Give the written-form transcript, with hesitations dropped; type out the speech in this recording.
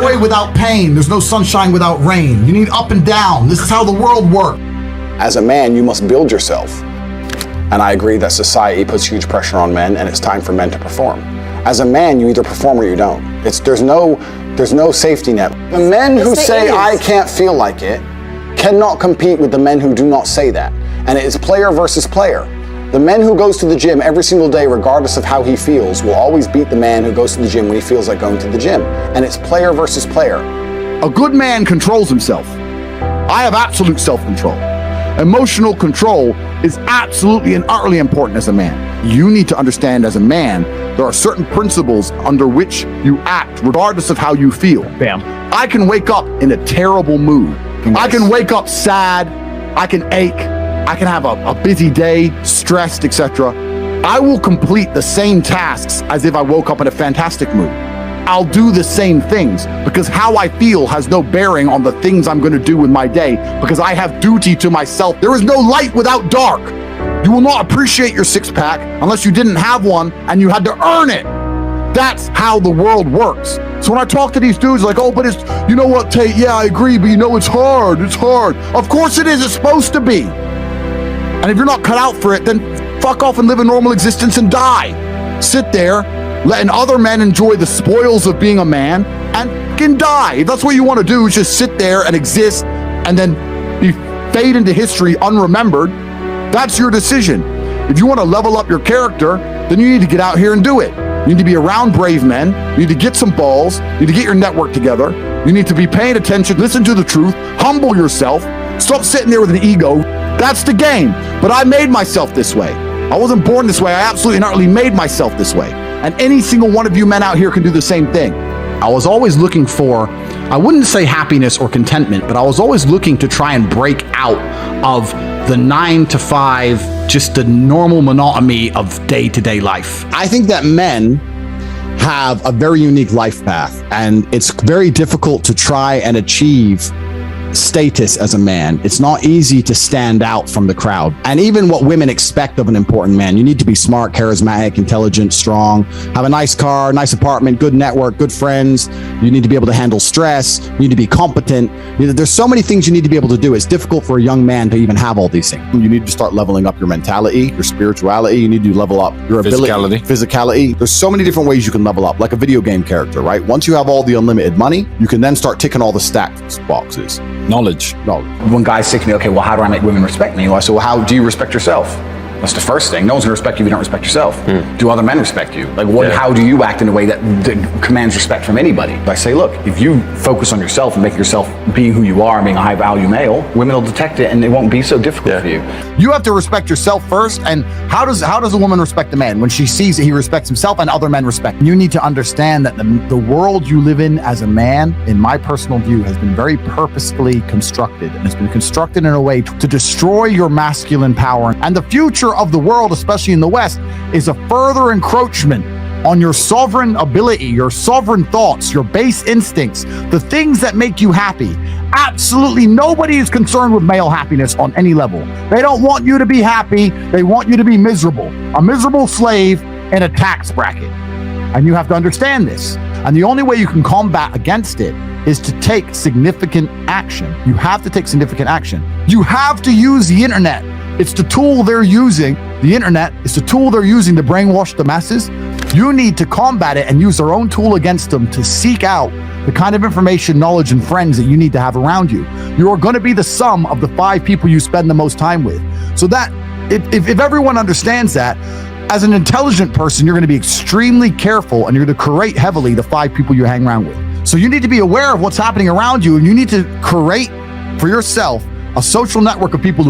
joy without pain. There's no sunshine without rain. You need up and down. This is how the world works. As a man, you must build yourself. And I agree that society puts huge pressure on men, and it's time for men to perform. As a man, you either perform or you don't. There's no safety net. The men who say, I can't feel like it, cannot compete with the men who do not say that. And it is player versus player. The man who goes to the gym every single day, regardless of how he feels, will always beat the man who goes to the gym when he feels like going to the gym. And it's player versus player. A good man controls himself. I have absolute self-control. Emotional control is absolutely and utterly important as a man. You need to understand as a man, there are certain principles under which you act regardless of how you feel. Bam. I can wake up in a terrible mood. Nice. I can wake up sad. I can ache. I can have a busy day, stressed, etc. I will complete the same tasks as if I woke up in a fantastic mood. I'll do the same things because how I feel has no bearing on the things I'm going to do with my day because I have duty to myself. There is no light without dark. You will not appreciate your six-pack unless you didn't have one and you had to earn it. That's how the world works. So when I talk to these dudes like, oh, but it's, you know what, Tate, yeah, I agree, but you know, it's hard. Of course it is. It's supposed to be. And if you're not cut out for it, then fuck off and live a normal existence and die. Sit there, letting other men enjoy the spoils of being a man and fucking die. If that's what you want to do, is just sit there and exist and then fade into history unremembered. That's your decision. If you want to level up your character, then you need to get out here and do it. You need to be around brave men. You need to get some balls. You need to get your network together. You need to be paying attention, listen to the truth, humble yourself, stop sitting there with an ego. That's the game. But I made myself this way. I wasn't born this way. I absolutely and utterly made myself this way. And any single one of you men out here can do the same thing. I was always looking for, I wouldn't say happiness or contentment, but I was always looking to try and break out of the 9 to 5, just the normal monotony of day-to-day life. I think that men have a very unique life path, and it's very difficult to try and achieve status as a man. It's not easy to stand out from the crowd. And even what women expect of an important man, you need to be smart, charismatic, intelligent, strong, have a nice car, nice apartment, good network, good friends. You need to be able to handle stress. You need to be competent. There's so many things you need to be able to do. It's difficult for a young man to even have all these things. You need to start leveling up your mentality, your spirituality. You need to level up your ability, physicality. There's so many different ways you can level up, like a video game character, right? Once you have all the unlimited money, you can then start ticking all the stats boxes. Knowledge. When guys say to me, okay, well, how do I make women respect me? Well, I say, well, how do you respect yourself? That's the first thing. No one's gonna respect you if you don't respect yourself. Do other men respect you? Like, how do you act in a way that commands respect from anybody? I say, look, if you focus on yourself and make yourself being who you are and being a high value male, women will detect it and it won't be so difficult for you. You have to respect yourself first. And how does a woman respect a man? When she sees that he respects himself and other men respect. You need to understand that the world you live in as a man, in my personal view, has been very purposefully constructed, and it's been constructed in a way to destroy your masculine power. And the future of the world, especially in the West, is a further encroachment on your sovereign ability, your sovereign thoughts, your base instincts, the things that make you happy. Absolutely nobody is concerned with male happiness on any level. They don't want you to be happy. They want you to be miserable, a miserable slave in a tax bracket. And you have to understand this. And the only way you can combat against it is to take significant action. You have to take significant action. You have to use the internet. It's the tool they're using. The internet is the tool they're using to brainwash the masses. You need to combat it and use their own tool against them to seek out the kind of information, knowledge, and friends that you need to have around you. You are going to be the sum of the 5 people you spend the most time with. So that if everyone understands that, as an intelligent person, you're going to be extremely careful and you're going to curate heavily the 5 people you hang around with. So you need to be aware of what's happening around you, and you need to create for yourself a social network of people who